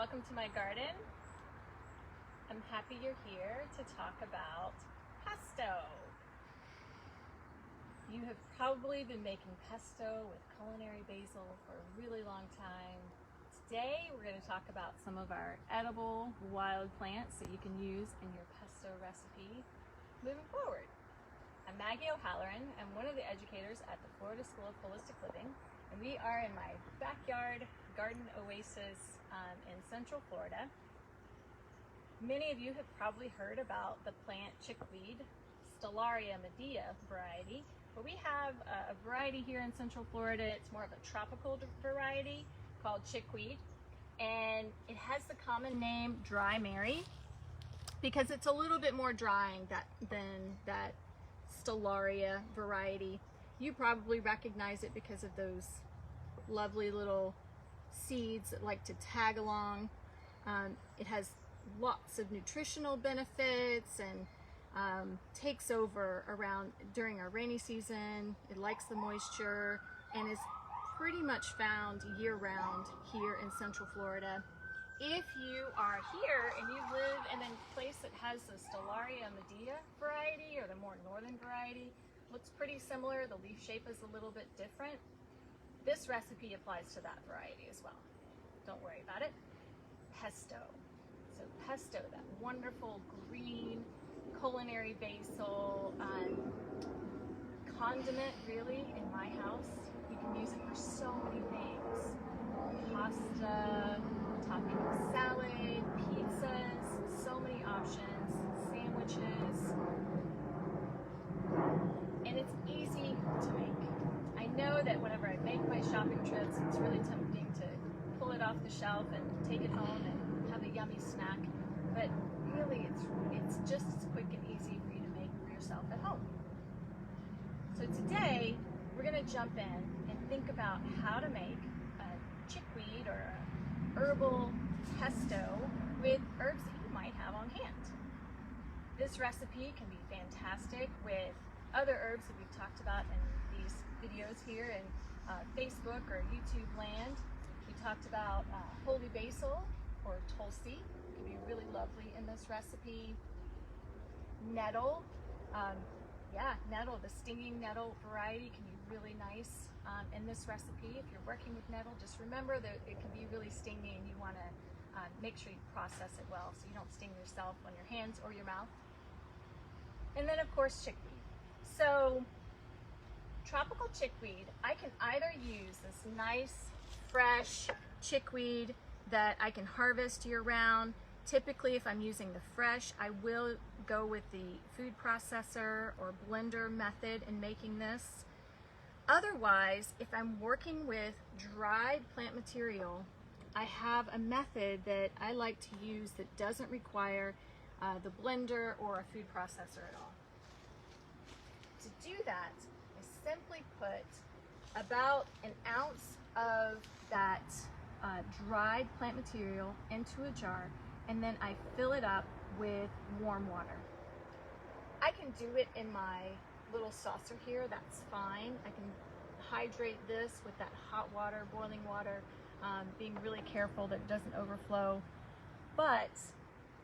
welcome to my garden. I'm happy you're here to talk about pesto. You have probably been making pesto with culinary basil for a really long time. Today we're going to talk about some of our edible wild plants that you can use in your pesto recipe moving forward. I'm Maggie O'Halloran. I'm one of the educators at the Florida School of Holistic Living, and we are in my backyard garden oasis in Central Florida. Many of you have probably heard about the plant chickweed, Stellaria medea variety, but we have a variety here in Central Florida. It's more of a tropical variety called chickweed, and it has the common name dry Mary because it's a little bit more drying than that Stellaria variety. You probably recognize it because of those lovely little seeds that like to tag along. It has lots of nutritional benefits and takes over around during our rainy season. It likes the moisture and is pretty much found year-round here in Central Florida. If you are here and you live in a place that has the Stellaria medea variety or the more northern variety, looks pretty similar. The leaf shape is a little bit different. This recipe applies to that variety as well. Don't worry about it. Pesto. So pesto, that wonderful green culinary basil condiment, really, in my house. You can use it for so many things. Pasta, topping salad, pizzas, so many options, sandwiches. And it's easy to make. I know that whenever I make my shopping trips, it's really tempting to pull it off the shelf and take it home and have a yummy snack. But really, it's just as quick and easy for you to make for yourself at home. So today, we're going to jump in and think about how to make a chickweed or a herbal pesto with herbs that you might have on hand. This recipe can be fantastic with other herbs that we've talked about in these videos here in Facebook or YouTube land. We talked about holy basil or tulsi. It can be really lovely in this recipe. Nettle, nettle, the stinging nettle variety can be really nice in this recipe. If you're working with nettle, just remember that it can be really stingy and you want to make sure you process it well so you don't sting yourself on your hands or your mouth. And then of course chickweed. So tropical chickweed, I can either use this nice fresh chickweed that I can harvest year round. Typically, if I'm using the fresh, I will go with the food processor or blender method in making this. Otherwise, if I'm working with dried plant material, I have a method that I like to use that doesn't require the blender or a food processor at all. To do that, I simply put about an ounce of that dried plant material into a jar, and then I fill it up with warm water. I can do it in my little saucer here, that's fine. I can hydrate this with that hot water, boiling water, being really careful that it doesn't overflow. But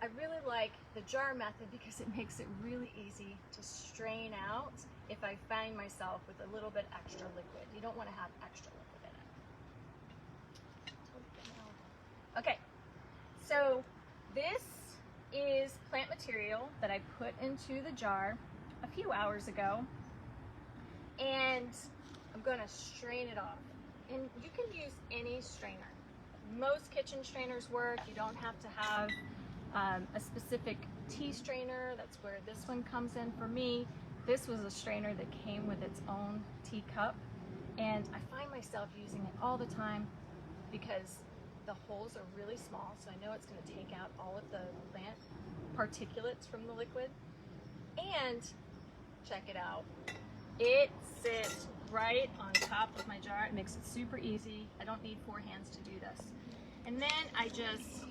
I really like the jar method because it makes it really easy to strain out if I find myself with a little bit extra liquid. You don't want to have extra liquid in it. Okay, so this is plant material that I put into the jar a few hours ago, and I'm going to strain it off. And you can use any strainer. Most kitchen strainers work. You don't have to have a specific tea strainer. That's where this one comes in for me. This was a strainer that came with its own teacup, and I find myself using it all the time because the holes are really small, so I know it's going to take out all of the plant particulates from the liquid. And check it out, it sits right on top of my jar. It makes it super easy. I don't need 4 hands to do this. And then I just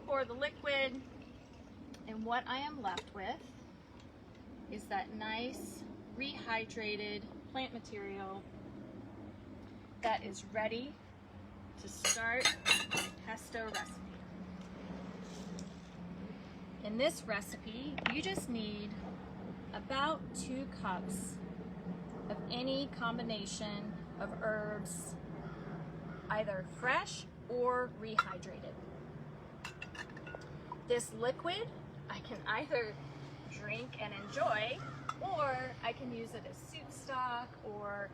pour the liquid, and what I am left with is that nice rehydrated plant material that is ready to start my pesto recipe. in this recipe, you just need about 2 cups of any combination of herbs, either fresh or rehydrated. This liquid I can either drink and enjoy, or I can use it as soup stock or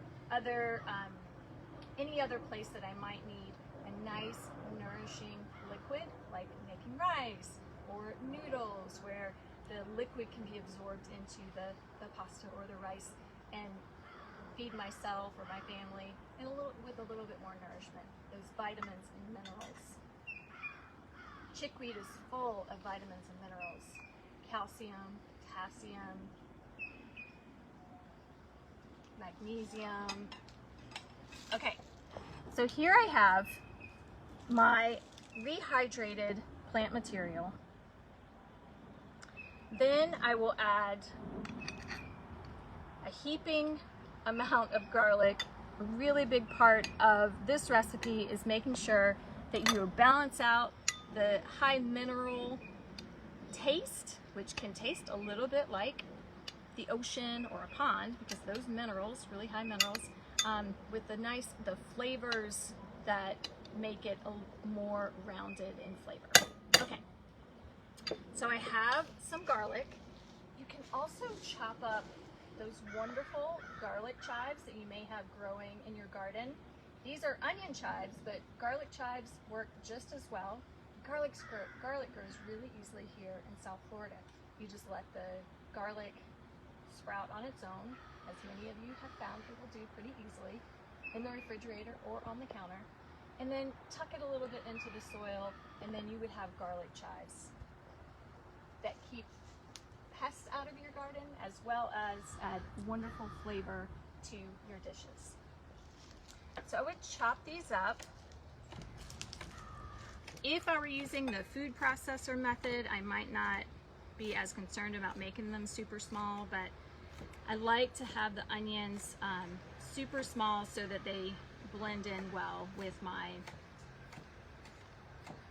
any other place that I might need a nice, nourishing liquid, like making rice or noodles, where the liquid can be absorbed into the pasta or the rice and feed myself or my family and with a little bit more nourishment, those vitamins and minerals. Chickweed is full of vitamins and minerals, calcium, potassium, magnesium. Okay, so here I have my rehydrated plant material. Then I will add a heaping amount of garlic. A really big part of this recipe is making sure that you balance out the high mineral taste, which can taste a little bit like the ocean or a pond, because those minerals, really high minerals, with the flavors that make it more rounded in flavor. Okay, so I have some garlic. You can also chop up those wonderful garlic chives that you may have growing in your garden. These are onion chives, but garlic chives work just as well. Garlic grows really easily here in South Florida. You just let the garlic sprout on its own, as many of you have found people do pretty easily, in the refrigerator or on the counter, and then tuck it a little bit into the soil, and then you would have garlic chives that keep pests out of your garden, as well as add wonderful flavor to your dishes. So I would chop these up. If I were using the food processor method, I might not be as concerned about making them super small, but I like to have the onions super small so that they blend in well with my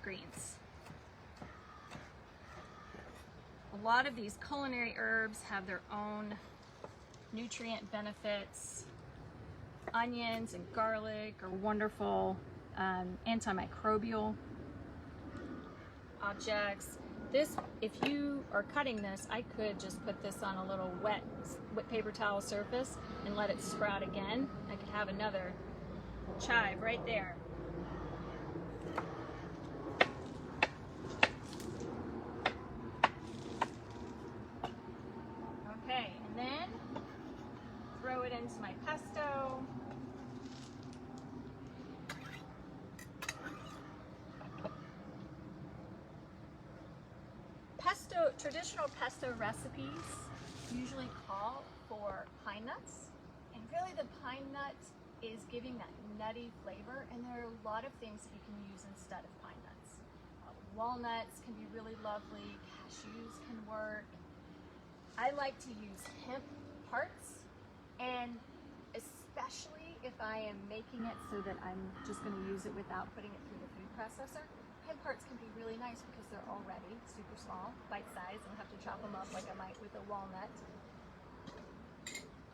greens. A lot of these culinary herbs have their own nutrient benefits. Onions and garlic are wonderful antimicrobial objects. This, if you are cutting this, I could just put this on a little wet paper towel surface and let it sprout again. I could have another chive right there. Okay, and then throw it into my pesto. Traditional pesto recipes usually call for pine nuts, and really the pine nut is giving that nutty flavor, and there are a lot of things that you can use instead of pine nuts. Walnuts can be really lovely, cashews can work. I like to use hemp parts, and especially if I am making it so that I'm just going to use it without putting it through the food processor. Hemp parts can be really nice because they're already super small, bite-sized, and have to chop them up like I might with a walnut.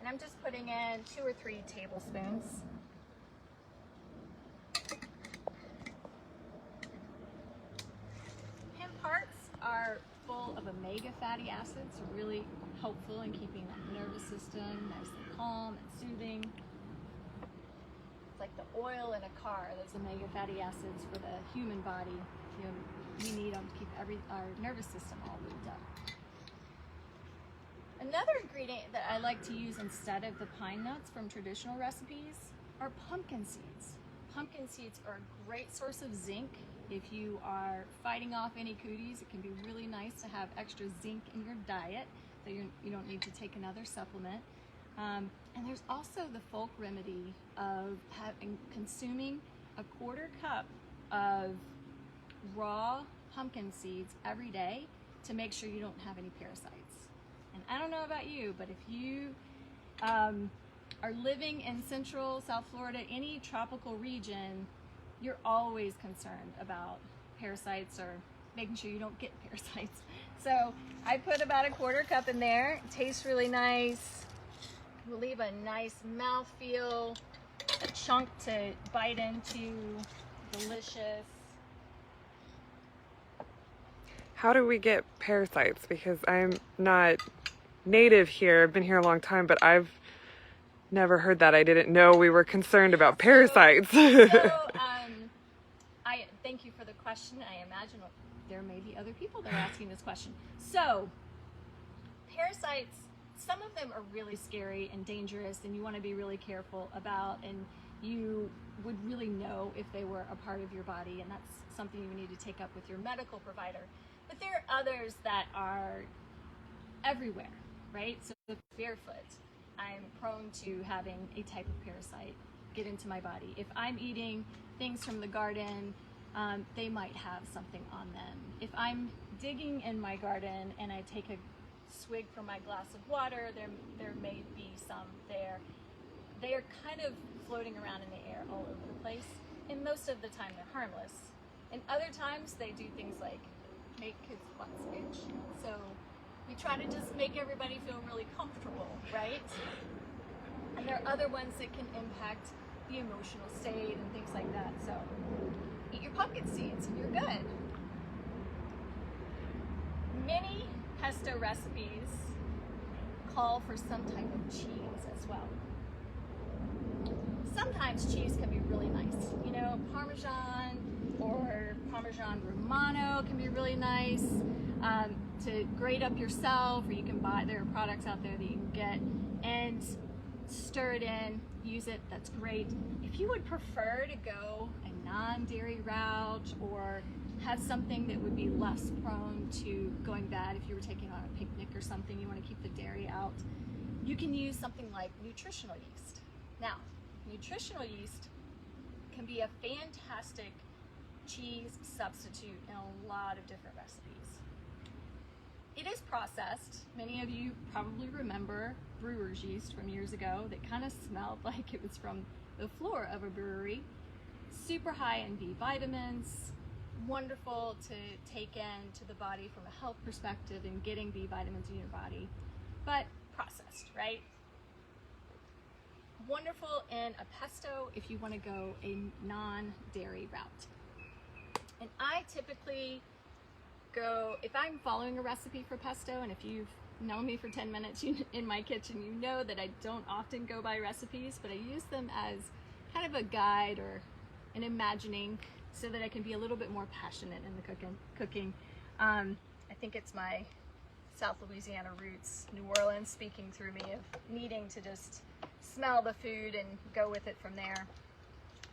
And I'm just putting in 2 or 3 tablespoons. Hemp parts are full of omega fatty acids, so really helpful in keeping that nervous system nice and calm and soothing. Like the oil in a car, those omega fatty acids for the human body. You know, we need them to keep our nervous system all lubed up. Another ingredient that I like to use instead of the pine nuts from traditional recipes are pumpkin seeds. Pumpkin seeds are a great source of zinc. If you are fighting off any cooties, it can be really nice to have extra zinc in your diet, so you don't need to take another supplement. And there's also the folk remedy of consuming a 1/4 cup of raw pumpkin seeds every day to make sure you don't have any parasites. And I don't know about you, but if you are living in Central South Florida, any tropical region, you're always concerned about parasites or making sure you don't get parasites. So I put about a quarter cup in there. It tastes really nice. Will leave a nice mouthfeel, a chunk to bite into. Delicious. How do we get parasites? Because I'm not native here. I've been here a long time, but I've never heard that. I didn't know we were concerned about parasites. I thank you for the question. I imagine there may be other people that are asking this question. So, parasites, some of them are really scary and dangerous, and you want to be really careful about, and you would really know if they were a part of your body, and that's something you need to take up with your medical provider. But there are others that are everywhere, right? So if barefoot, I'm prone to having a type of parasite get into my body. If I'm eating things from the garden, they might have something on them. If I'm digging in my garden and I take a swig from my glass of water, there may be some there. They are kind of floating around in the air all over the place, and most of the time they're harmless. And other times they do things like make kids' butts itch. So we try to just make everybody feel really comfortable, right? And there are other ones that can impact the emotional state and things like that. So eat your pumpkin seeds and you're good. Many pesto recipes call for some type of cheese as well. Sometimes cheese can be really nice. You know, Parmesan or Parmesan Romano can be really nice to grate up yourself, or you can buy, there are products out there that you can get and stir it in, use it, that's great. If you would prefer to go a non-dairy route or have something that would be less prone to going bad, if you were taking on a picnic or something, you want to keep the dairy out, you can use something like nutritional yeast. Now, nutritional yeast can be a fantastic cheese substitute in a lot of different recipes. It is processed. Many of you probably remember brewer's yeast from years ago that kind of smelled like it was from the floor of a brewery. Super high in B vitamins, wonderful to take in to the body from a health perspective and getting B vitamins in your body, but processed, right? Wonderful in a pesto if you want to go a non-dairy route. And I typically go, if I'm following a recipe for pesto, and if you've known me for 10 minutes in my kitchen, you know that I don't often go by recipes, but I use them as kind of a guide or an imagining so that I can be a little bit more passionate in the cooking. I think it's my South Louisiana roots, New Orleans speaking through me, of needing to just smell the food and go with it from there.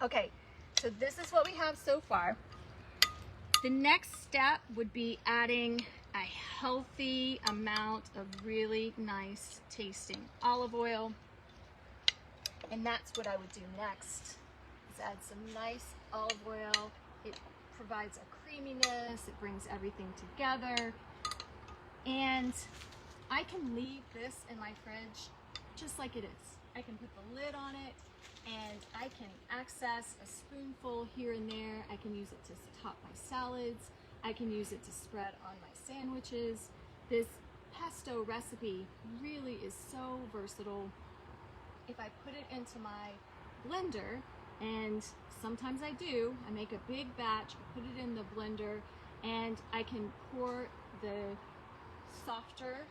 Okay, so this is what we have so far. The next step would be adding a healthy amount of really nice tasting olive oil. And that's what I would do next, is add some nice olive oil. It provides a creaminess, it brings everything together. And I can leave this in my fridge just like it is. I can put the lid on it and I can access a spoonful here and there. I can use it to top my salads. I can use it to spread on my sandwiches. This pesto recipe really is so versatile. If I put it into my blender, and sometimes I do, I make a big batch, I put it in the blender, and I can pour the softer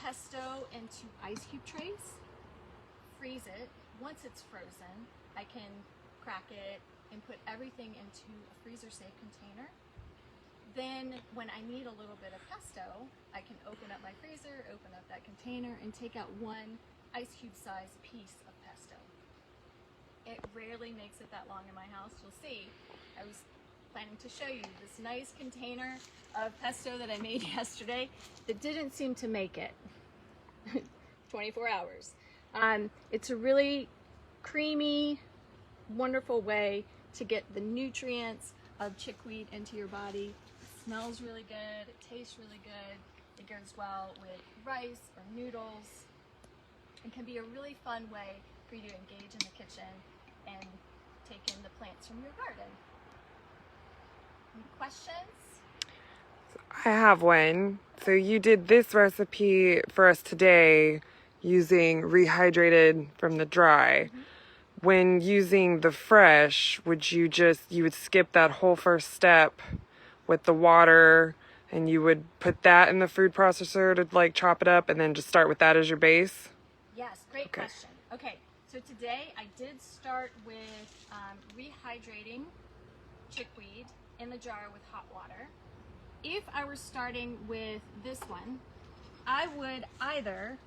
pesto into ice cube trays, freeze it. Once it's frozen, I can crack it and put everything into a freezer-safe container. Then when I need a little bit of pesto, I can open up my freezer, open up that container, and take out one ice cube size piece of pesto. It rarely makes it that long in my house. You'll see, I was planning to show you this nice container of pesto that I made yesterday that didn't seem to make it 24 hours. It's a really creamy, wonderful way to get the nutrients of chickweed into your body. It smells really good, it tastes really good, it goes well with rice or noodles. It can be a really fun way for you to engage in the kitchen and take in the plants from your garden. Any questions? I have one. So you did this recipe for us today using rehydrated from the dry. When using the fresh, you would skip that whole first step with the water and you would put that in the food processor to like chop it up and then just start with that as your base? Yes, great question. Okay, so today I did start with rehydrating chickweed in the jar with hot water. If I were starting with this one, I would either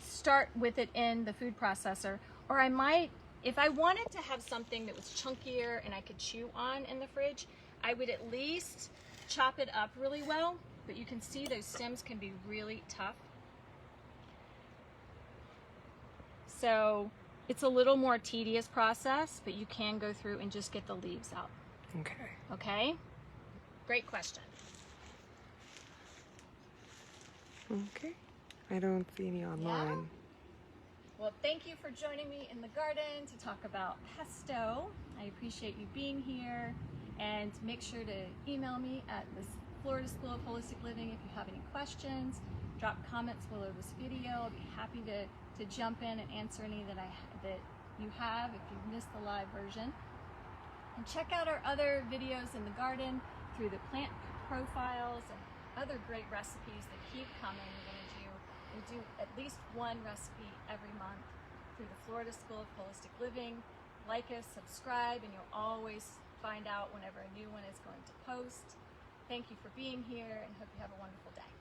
start with it in the food processor, or I might, if I wanted to have something that was chunkier and I could chew on in the fridge, I would at least chop it up really well, but you can see those stems can be really tough. So it's a little more tedious process, but you can go through and just get the leaves out. Okay. Okay? Great question. Okay. I don't see any online. Well, thank you for joining me in the garden to talk about pesto. I appreciate you being here, and make sure to email me at the Florida School of Holistic Living if you have any questions. Drop comments below this video. I'll be happy to jump in and answer any that you have if you've missed the live version. And check out our other videos in the garden through the plant profiles and other great recipes that keep coming. We do at least one recipe every month through the Florida School of Holistic Living. Like us, subscribe, and you'll always find out whenever a new one is going to post. Thank you for being here, and hope you have a wonderful day.